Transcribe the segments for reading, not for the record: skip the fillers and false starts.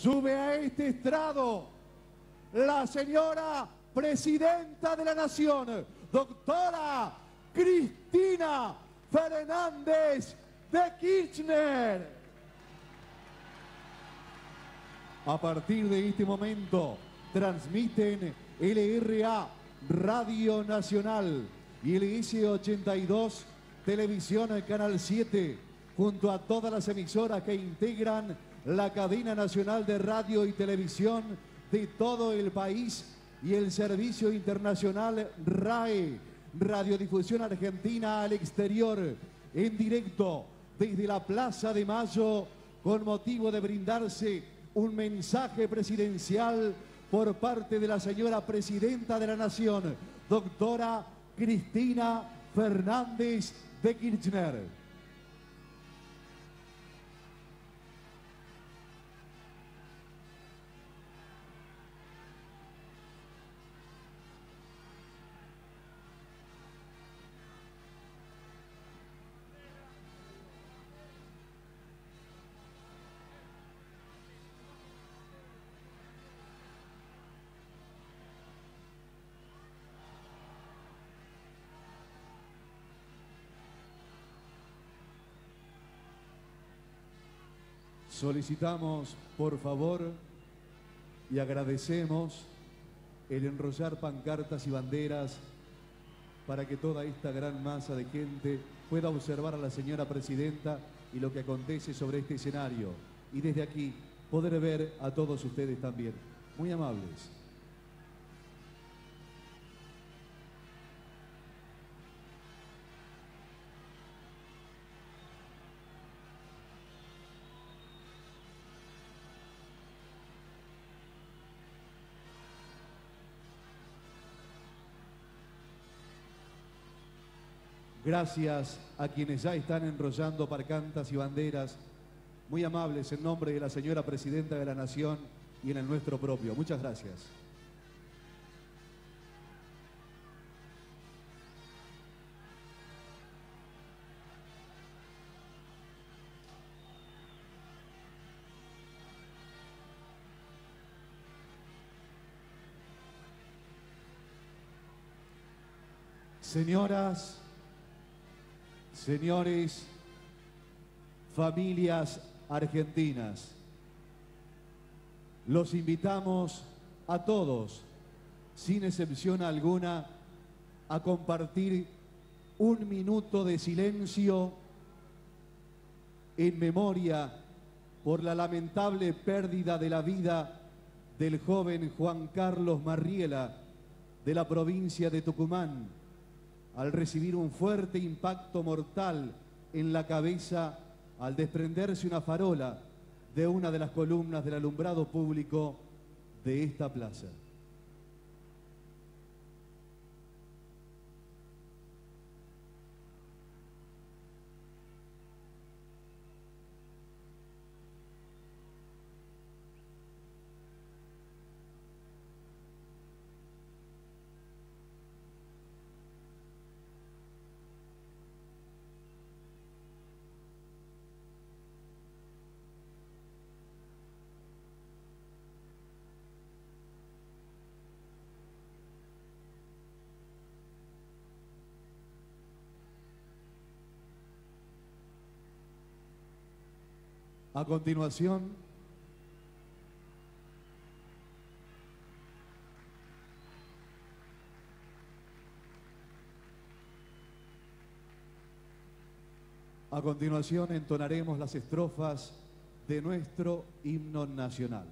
sube a este estrado la señora Presidenta de la Nación, doctora Cristina Fernández de Kirchner. A partir de este momento, transmiten LRA Radio Nacional y el S82 Televisión Canal 7, junto a todas las emisoras que integran la cadena nacional de radio y televisión de todo el país, y el servicio internacional RAE, Radiodifusión Argentina al Exterior, en directo desde la Plaza de Mayo, con motivo de brindarse un mensaje presidencial por parte de la señora Presidenta de la Nación, doctora Cristina Fernández de Kirchner. Solicitamos, por favor, y agradecemos el enrollar pancartas y banderas para que toda esta gran masa de gente pueda observar a la señora Presidenta y lo que acontece sobre este escenario. Y desde aquí poder ver a todos ustedes también. Muy amables. Gracias a quienes ya están enrollando pancartas y banderas, muy amables, en nombre de la señora Presidenta de la Nación y en el nuestro propio. Muchas gracias. Señoras, señores, familias argentinas, los invitamos a todos, sin excepción alguna, a compartir un minuto de silencio en memoria por la lamentable pérdida de la vida del joven Juan Carlos Marriela, de la provincia de Tucumán, al recibir un fuerte impacto mortal en la cabeza al desprenderse una farola de una de las columnas del alumbrado público de esta plaza. A continuación, entonaremos las estrofas de nuestro himno nacional.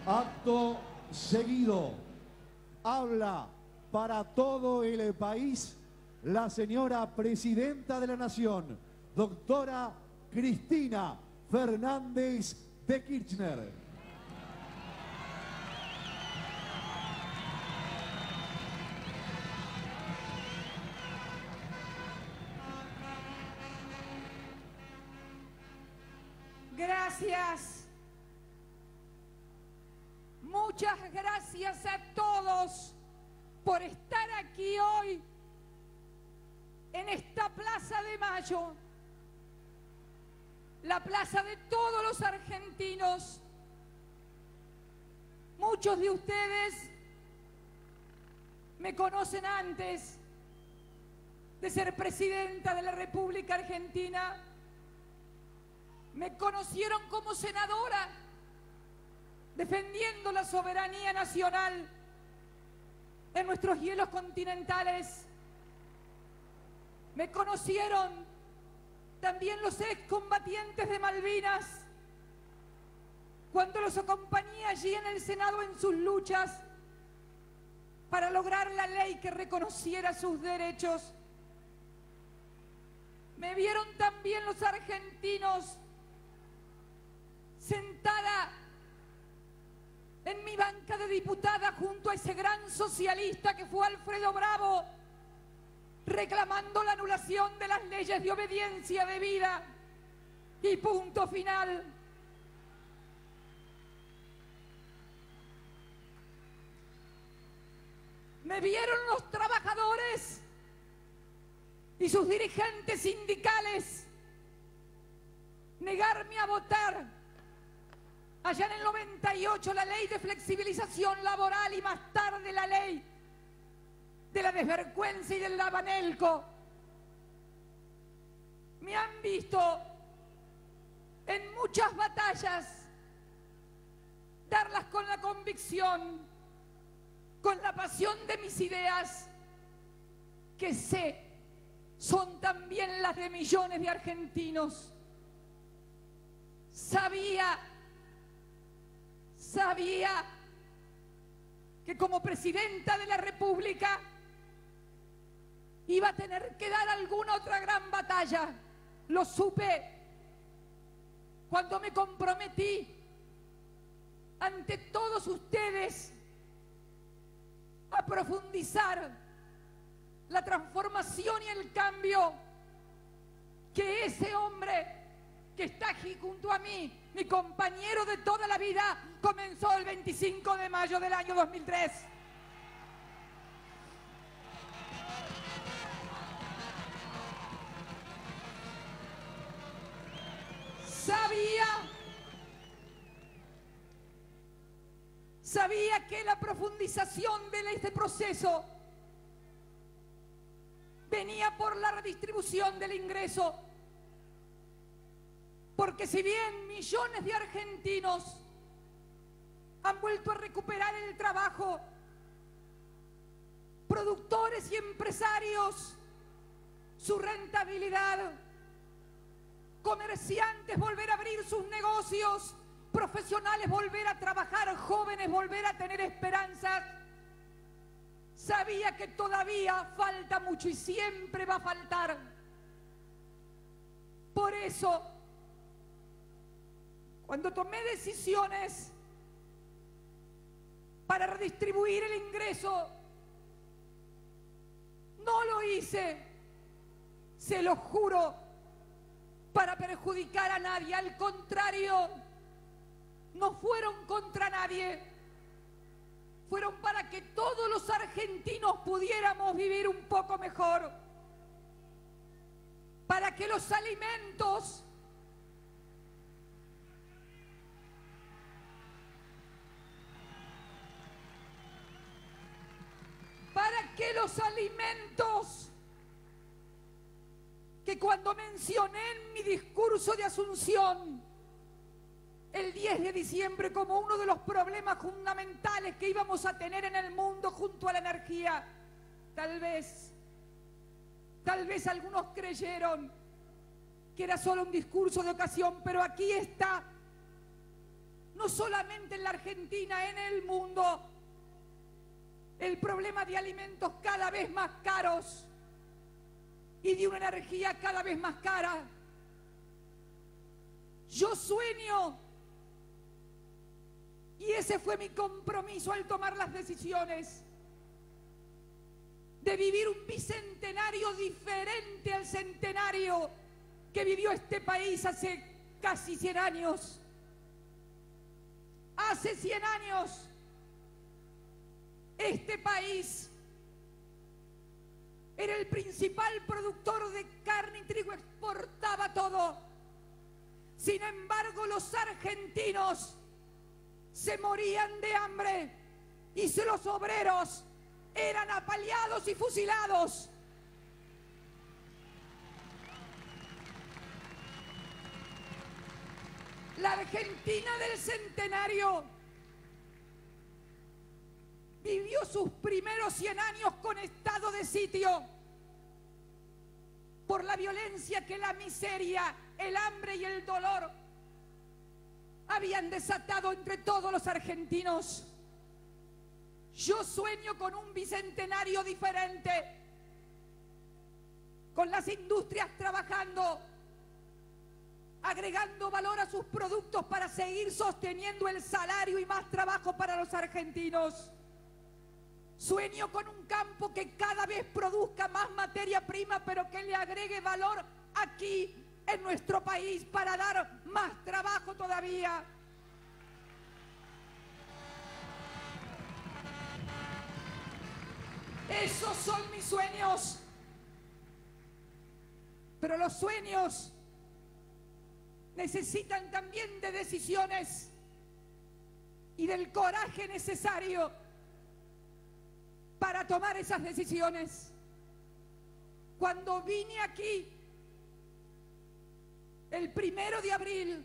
Acto seguido, habla para todo el país la señora Presidenta de la Nación, doctora Cristina Fernández de Kirchner. Gracias. Muchas gracias a todos por estar aquí hoy en esta Plaza de Mayo, la plaza de todos los argentinos. Muchos de ustedes me conocen antes de ser presidenta de la República Argentina. Me conocieron como senadora, defendiendo la soberanía nacional en nuestros hielos continentales. Me conocieron también los excombatientes de Malvinas, cuando los acompañé allí en el Senado en sus luchas para lograr la ley que reconociera sus derechos. Me vieron también los argentinos sentada en mi banca de diputada junto a ese gran socialista que fue Alfredo Bravo, reclamando la anulación de las leyes de obediencia debida y punto final. Me vieron los trabajadores y sus dirigentes sindicales negarme a votar allá en el 98 la ley de flexibilización laboral y más tarde la ley de la desvergüenza y del lavanelco. Me han visto en muchas batallas darlas con la convicción, con la pasión de mis ideas, que sé son también las de millones de argentinos. Sabía que como presidenta de la República iba a tener que dar alguna otra gran batalla. Lo supe cuando me comprometí ante todos ustedes a profundizar la transformación y el cambio que ese hombre que está aquí junto a mí, mi compañero de toda la vida, comenzó el 25 de mayo del año 2003. Sabía que la profundización de este proceso venía por la redistribución del ingreso. Porque si bien millones de argentinos han vuelto a recuperar el trabajo, productores y empresarios su rentabilidad, comerciantes volver a abrir sus negocios, profesionales volver a trabajar, jóvenes volver a tener esperanzas, sabía que todavía falta mucho y siempre va a faltar. Por eso, cuando tomé decisiones para redistribuir el ingreso, no lo hice, se lo juro, para perjudicar a nadie. Al contrario, no fueron contra nadie, fueron para que todos los argentinos pudiéramos vivir un poco mejor, para que los alimentos que cuando mencioné en mi discurso de Asunción el 10 de diciembre como uno de los problemas fundamentales que íbamos a tener en el mundo junto a la energía, tal vez algunos creyeron que era solo un discurso de ocasión, pero aquí está no solamente en la Argentina, en el mundo. El problema de alimentos cada vez más caros y de una energía cada vez más cara. Yo sueño, y ese fue mi compromiso al tomar las decisiones, de vivir un bicentenario diferente al centenario que vivió este país hace casi 100 años. Hace 100 años, este país era el principal productor de carne y trigo, exportaba todo. Sin embargo, los argentinos se morían de hambre y los obreros eran apaleados y fusilados. La Argentina del centenario vivió sus primeros 100 años con estado de sitio por la violencia que la miseria, el hambre y el dolor habían desatado entre todos los argentinos. Yo sueño con un bicentenario diferente, con las industrias trabajando, agregando valor a sus productos para seguir sosteniendo el salario y más trabajo para los argentinos. Sueño con un campo que cada vez produzca más materia prima, pero que le agregue valor aquí en nuestro país para dar más trabajo todavía. Esos son mis sueños. Pero los sueños necesitan también de decisiones y del coraje necesario para tomar esas decisiones. Cuando vine aquí el 1 de abril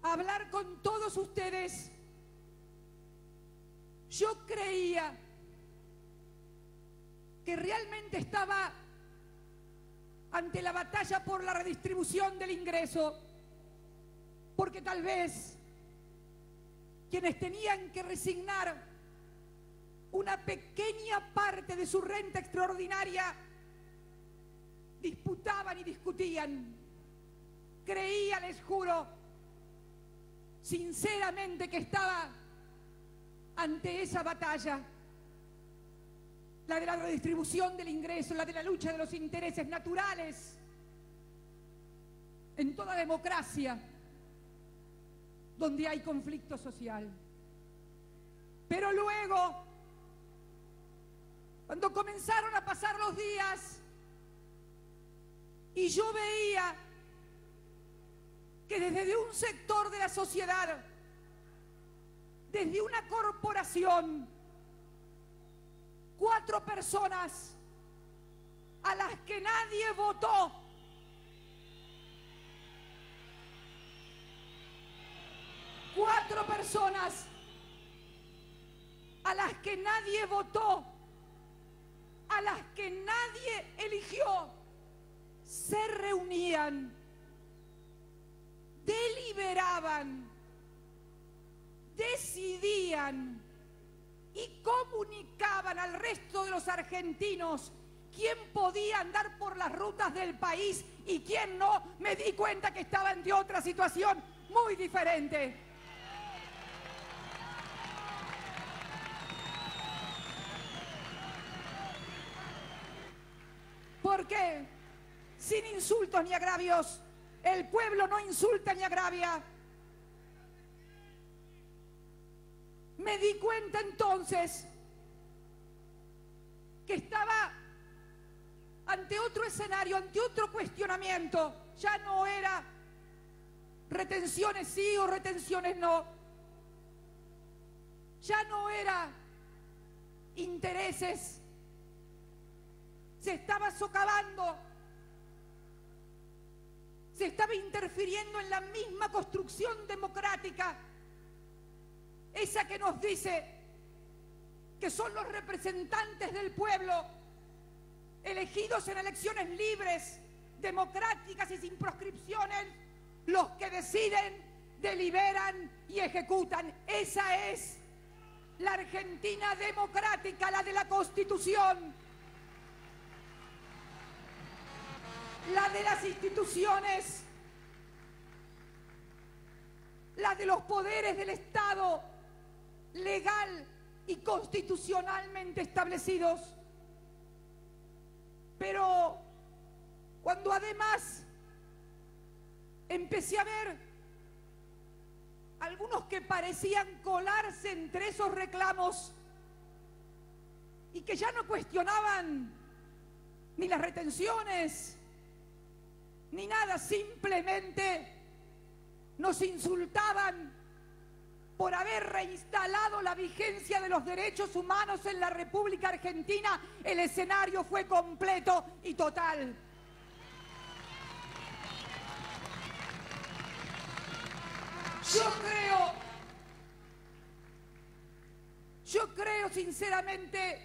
a hablar con todos ustedes, yo creía que realmente estaba ante la batalla por la redistribución del ingreso, porque tal vez quienes tenían que resignar una pequeña parte de su renta extraordinaria disputaban y discutían. Creía, les juro, sinceramente que estaba ante esa batalla, la de la redistribución del ingreso, la de la lucha de los intereses naturales. En toda democracia donde hay conflicto social. Pero luego, cuando comenzaron a pasar los días y yo veía que desde un sector de la sociedad, desde una corporación, 4 personas a las que nadie votó, a las que nadie votó, a las que nadie eligió, se reunían, deliberaban, decidían y comunicaban al resto de los argentinos quién podía andar por las rutas del país y quién no. Me di cuenta que estaba ante otra situación muy diferente. Porque sin insultos ni agravios, el pueblo no insulta ni agravia. Me di cuenta entonces que estaba ante otro escenario, ante otro cuestionamiento. Ya no era retenciones sí o retenciones no. Ya no era intereses. Se estaba socavando. Se estaba interfiriendo en la misma construcción democrática, esa que nos dice que son los representantes del pueblo, elegidos en elecciones libres, democráticas y sin proscripciones, los que deciden deliberan y ejecutan. Esa es la Argentina democrática, la de la Constitución, la de las instituciones, la de los poderes del Estado legal y constitucionalmente establecidos. Pero cuando además empecé a ver algunos que parecían colarse entre esos reclamos y que ya no cuestionaban ni las retenciones ni nada, simplemente nos insultaban por haber reinstalado la vigencia de los derechos humanos en la República Argentina, el escenario fue completo y total. Yo creo sinceramente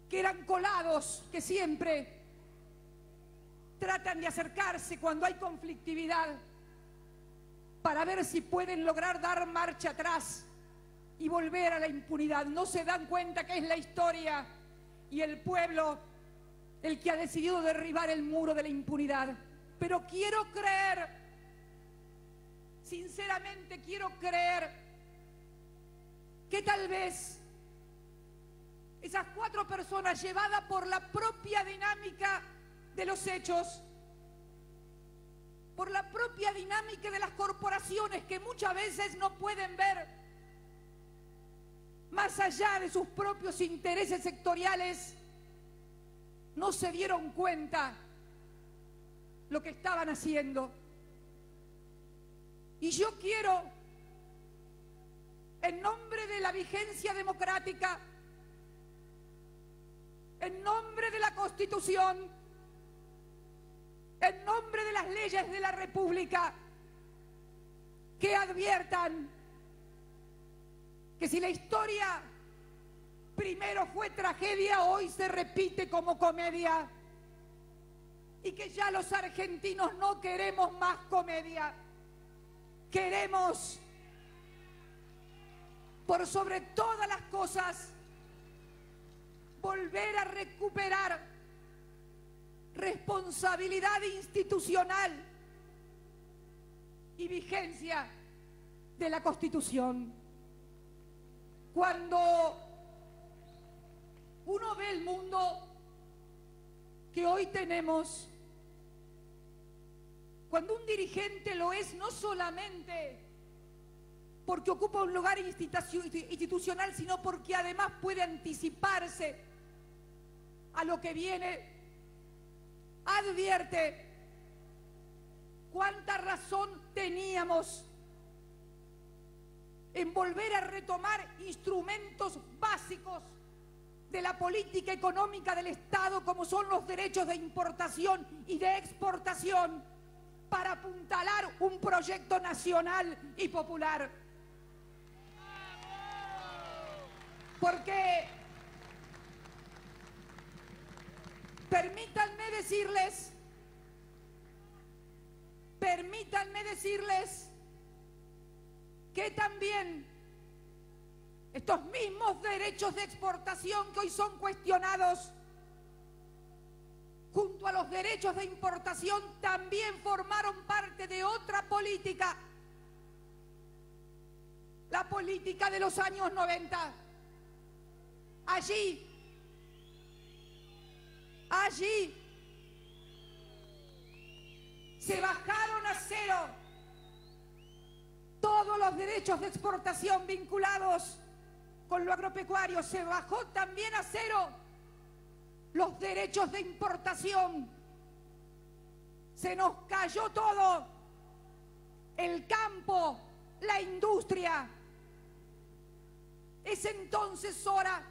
que eran colados, que siempre tratan de acercarse cuando hay conflictividad para ver si pueden lograr dar marcha atrás y volver a la impunidad. No se dan cuenta que es la historia y el pueblo el que ha decidido derribar el muro de la impunidad. Pero quiero creer, sinceramente quiero creer, que tal vez esas 4 personas, llevadas por la propia dinámica de los hechos, por la propia dinámica de las corporaciones que muchas veces no pueden ver más allá de sus propios intereses sectoriales, no se dieron cuenta lo que estaban haciendo. Y yo quiero, en nombre de la vigencia democrática, en nombre de la Constitución, en nombre de las leyes de la República, que adviertan que si la historia primero fue tragedia, hoy se repite como comedia, y que ya los argentinos no queremos más comedia. Queremos, por sobre todas las cosas, volver a recuperar responsabilidad institucional y vigencia de la Constitución. Cuando uno ve el mundo que hoy tenemos, cuando un dirigente lo es no solamente porque ocupa un lugar institucional, sino porque además puede anticiparse a lo que viene, advierte cuánta razón teníamos en volver a retomar instrumentos básicos de la política económica del Estado, como son los derechos de importación y de exportación, para apuntalar un proyecto nacional y popular. Porque permítanme decirles que también estos mismos derechos de exportación que hoy son cuestionados, junto a los derechos de importación, también formaron parte de otra política, la política de los años 90. Allí se bajaron a cero todos los derechos de exportación vinculados con lo agropecuario. Se bajó también a cero los derechos de importación. Se nos cayó todo: el campo, la industria. Es entonces hora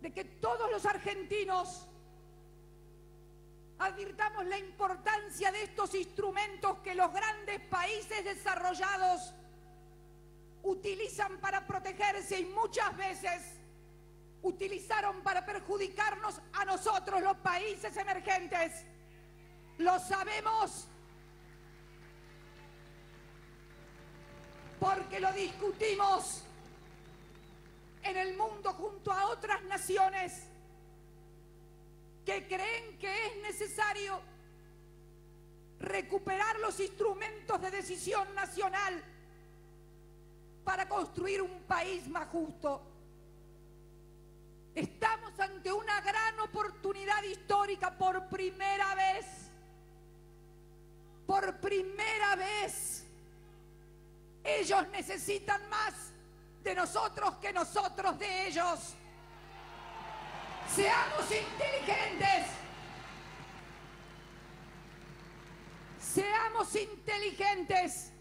de que todos los argentinos advirtamos la importancia de estos instrumentos que los grandes países desarrollados utilizan para protegerse y muchas veces utilizaron para perjudicarnos a nosotros, los países emergentes. Lo sabemos porque lo discutimos en el mundo junto a otras naciones que creen que es necesario recuperar los instrumentos de decisión nacional para construir un país más justo. Estamos ante una gran oportunidad histórica por primera vez. Por primera vez. Ellos necesitan más de nosotros que nosotros de ellos. Seamos inteligentes. Seamos inteligentes.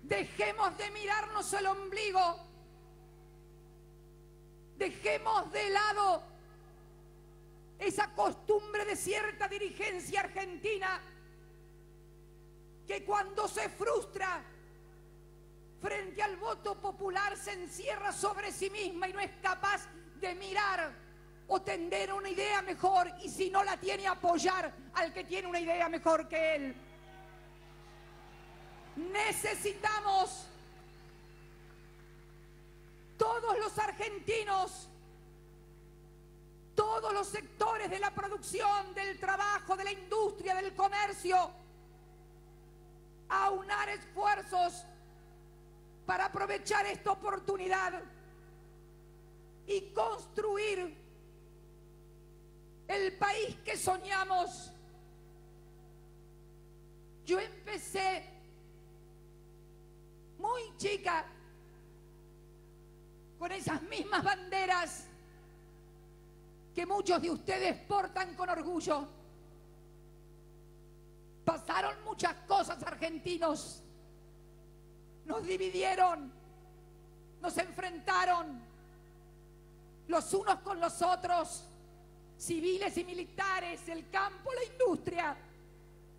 Dejemos de mirarnos el ombligo. Dejemos de lado esa costumbre de cierta dirigencia argentina que cuando se frustra frente al voto popular se encierra sobre sí misma y no es capaz de mirar o tender una idea mejor, y si no la tiene, apoyar al que tiene una idea mejor que él. Necesitamos todos los argentinos, todos los sectores de la producción, del trabajo, de la industria, del comercio, aunar esfuerzos para aprovechar esta oportunidad y construir el país que soñamos. Yo empecé muy chica con esas mismas banderas que muchos de ustedes portan con orgullo. Pasaron muchas cosas, argentinos. Nos dividieron, nos enfrentaron los unos con los otros, civiles y militares, el campo, la industria,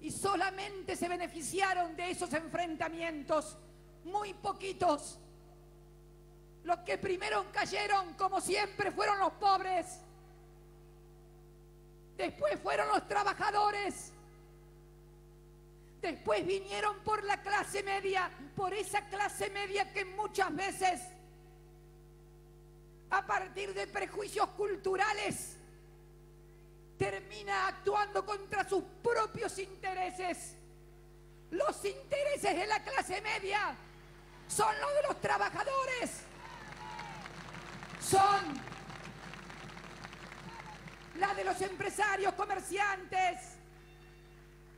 y solamente se beneficiaron de esos enfrentamientos muy poquitos. Los que primero cayeron, como siempre, fueron los pobres. Después fueron los trabajadores. Después vinieron por la clase media, por esa clase media que muchas veces, a partir de prejuicios culturales, termina actuando contra sus propios intereses. Los intereses de la clase media son los de los trabajadores. Son la de los empresarios, comerciantes.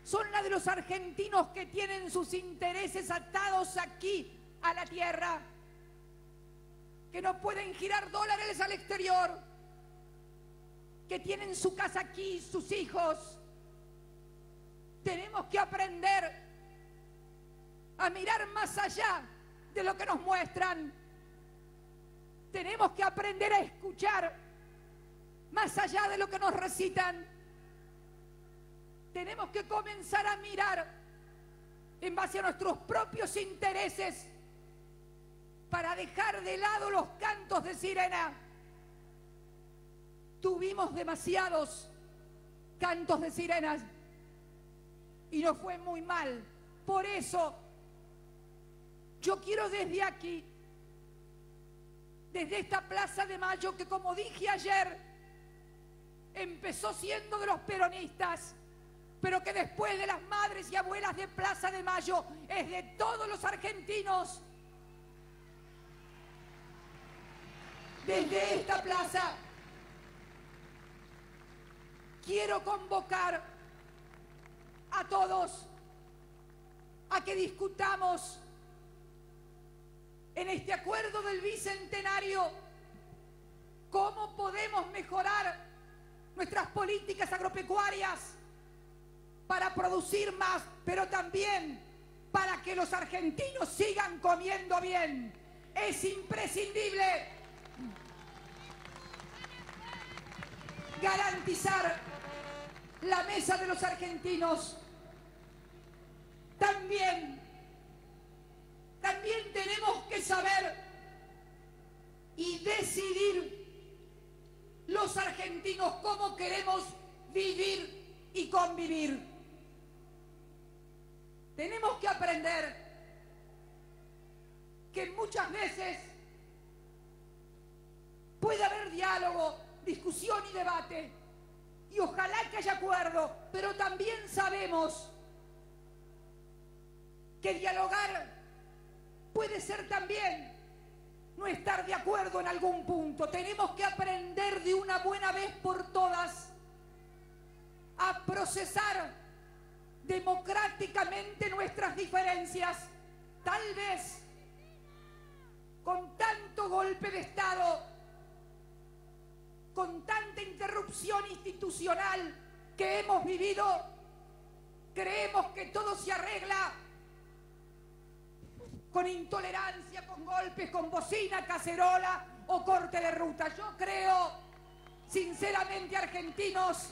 Son la de los argentinos que tienen sus intereses atados aquí a la tierra, que no pueden girar dólares al exterior, que tienen su casa aquí, sus hijos. Tenemos que aprender a mirar más allá de lo que nos muestran. Tenemos que aprender a escuchar más allá de lo que nos recitan. Tenemos que comenzar a mirar en base a nuestros propios intereses para dejar de lado los cantos de sirena. Tuvimos demasiados cantos de sirenas y nos fue muy mal. Por eso yo quiero desde aquí, desde esta Plaza de Mayo, que como dije ayer, empezó siendo de los peronistas, pero que después de las madres y abuelas de Plaza de Mayo es de todos los argentinos. Desde esta plaza quiero convocar a todos a que discutamos en este acuerdo del bicentenario cómo podemos mejorar nuestras políticas agropecuarias para producir más, pero también para que los argentinos sigan comiendo bien. Es imprescindible garantizar la mesa de los argentinos. También tenemos que saber y decidir los argentinos cómo queremos vivir y convivir. Tenemos que aprender que muchas veces puede haber diálogo, discusión y debate, y ojalá que haya acuerdo, pero también sabemos que dialogar puede ser también no estar de acuerdo en algún punto. Tenemos que aprender de una buena vez por todas a procesar democráticamente nuestras diferencias. Tal vez con tanto golpe de Estado, con tanta interrupción institucional que hemos vivido, creemos que todo se arregla con intolerancia, con golpes, con bocina, cacerola o corte de ruta. Yo creo, sinceramente, argentinos,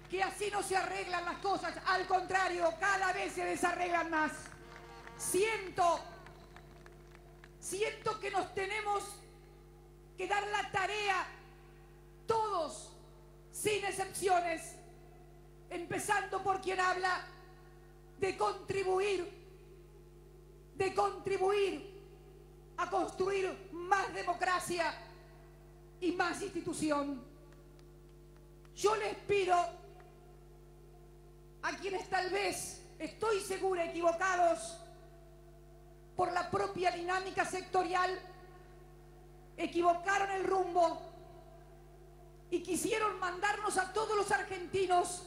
que así no se arreglan las cosas. Al contrario, cada vez se desarreglan más. Siento que nos tenemos que dar la tarea, todos, sin excepciones, empezando por quien habla, de contribuir a construir más democracia y más institución. Yo les pido a quienes tal vez, estoy segura, equivocados por la propia dinámica sectorial, equivocaron el rumbo y quisieron mandarnos a todos los argentinos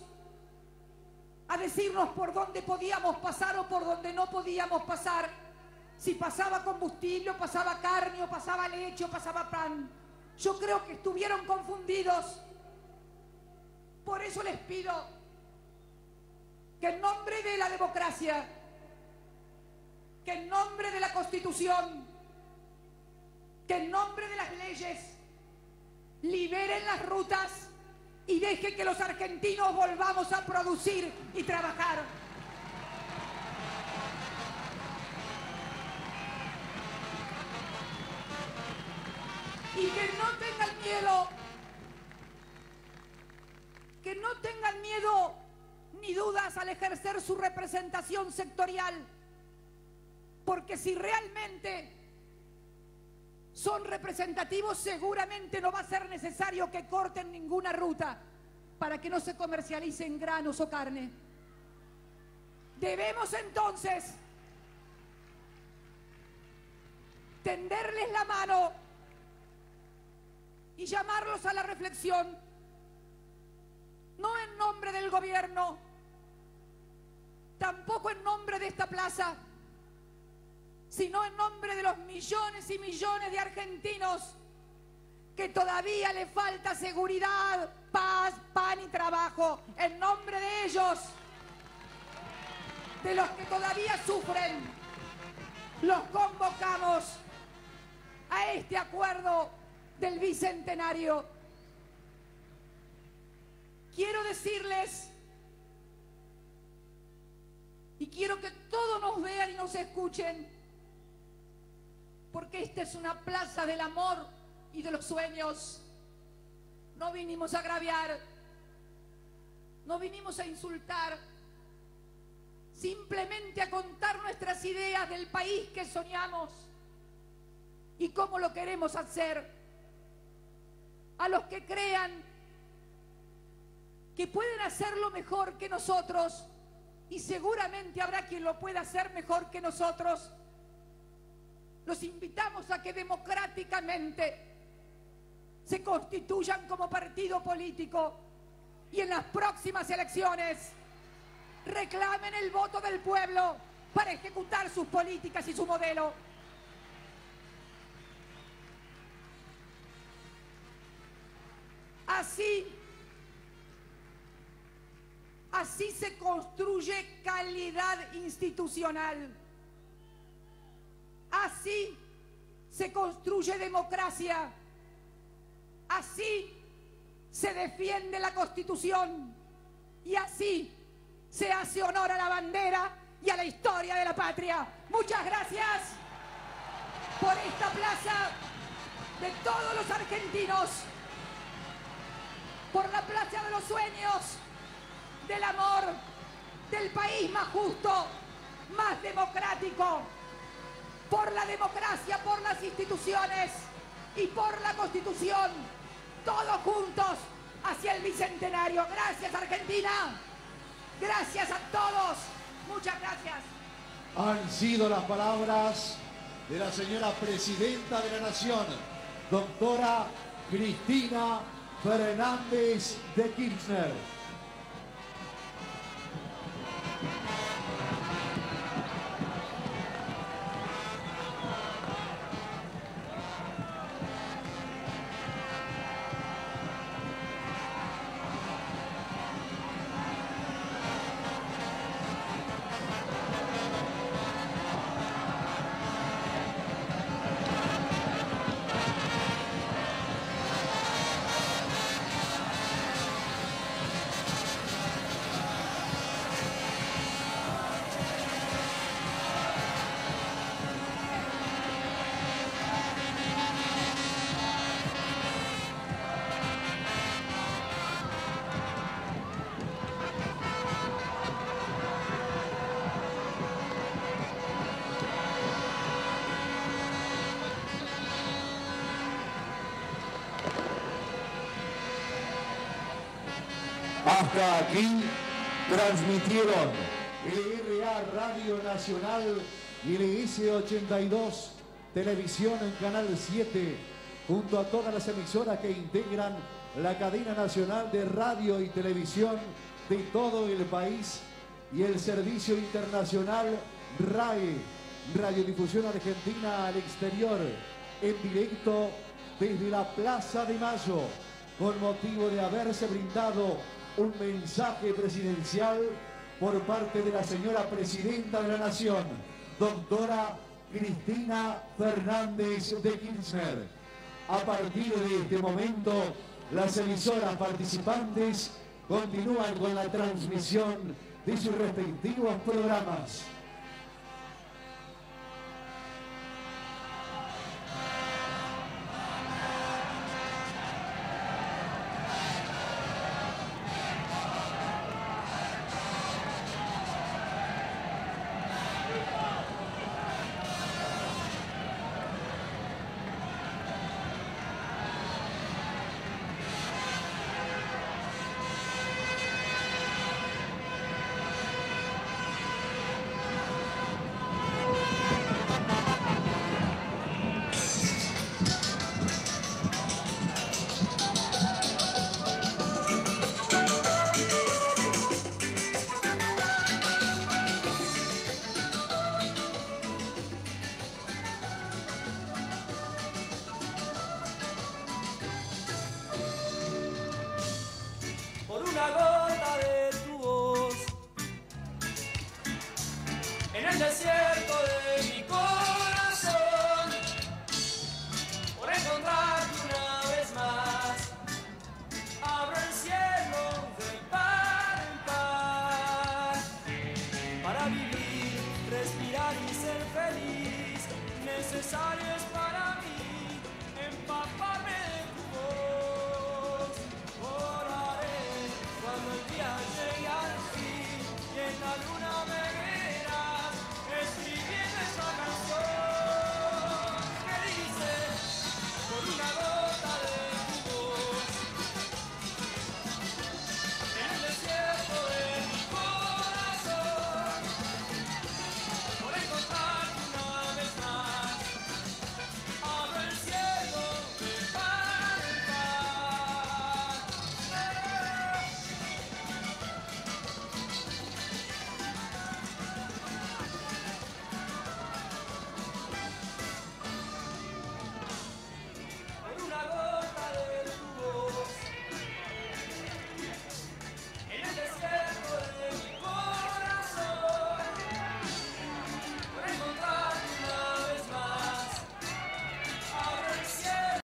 a decirnos por dónde podíamos pasar o por dónde no podíamos pasar, si pasaba combustible, o pasaba carne, o pasaba leche, o pasaba pan. Yo creo que estuvieron confundidos. Por eso les pido que en nombre de la democracia, que en nombre de la Constitución, que en nombre de las leyes, liberen las rutas y dejen que los argentinos volvamos a producir y trabajar. Y que no tengan miedo ni dudas al ejercer su representación sectorial, porque si realmente son representativos, seguramente no va a ser necesario que corten ninguna ruta para que no se comercialicen granos o carne. Debemos entonces tenderles la mano y llamarlos a la reflexión, no en nombre del gobierno, tampoco en nombre de esta plaza, sino en nombre de los millones y millones de argentinos que todavía le falta seguridad, paz, pan y trabajo. En nombre de ellos, de los que todavía sufren, los convocamos a este acuerdo del Bicentenario. Quiero decirles, y quiero que todos nos vean y nos escuchen, porque esta es una plaza del amor y de los sueños. No vinimos a agraviar, no vinimos a insultar, simplemente a contar nuestras ideas del país que soñamos y cómo lo queremos hacer. A los que crean que pueden hacerlo mejor que nosotros, y seguramente habrá quien lo pueda hacer mejor que nosotros, los invitamos a que democráticamente se constituyan como partido político y en las próximas elecciones reclamen el voto del pueblo para ejecutar sus políticas y su modelo. Así se construye calidad institucional. Así se construye democracia. Así se defiende la Constitución. Y así se hace honor a la bandera y a la historia de la patria. Muchas gracias por esta plaza de todos los argentinos, por la plaza de los sueños, del amor, del país más justo, más democrático por la democracia, por las instituciones y por la Constitución, todos juntos hacia el Bicentenario. Gracias, Argentina. Gracias a todos. Muchas gracias. Han sido las palabras de la señora Presidenta de la Nación, doctora Cristina Fernández de Kirchner. Hasta aquí transmitieron LRA Radio Nacional y LS82 Televisión en Canal 7, junto a todas las emisoras que integran la cadena nacional de radio y televisión de todo el país y el servicio internacional RAE, Radiodifusión Argentina al Exterior, en directo desde la Plaza de Mayo, con motivo de haberse brindado un mensaje presidencial por parte de la señora Presidenta de la Nación, doctora Cristina Fernández de Kirchner. A partir de este momento, las emisoras participantes continúan con la transmisión de sus respectivos programas.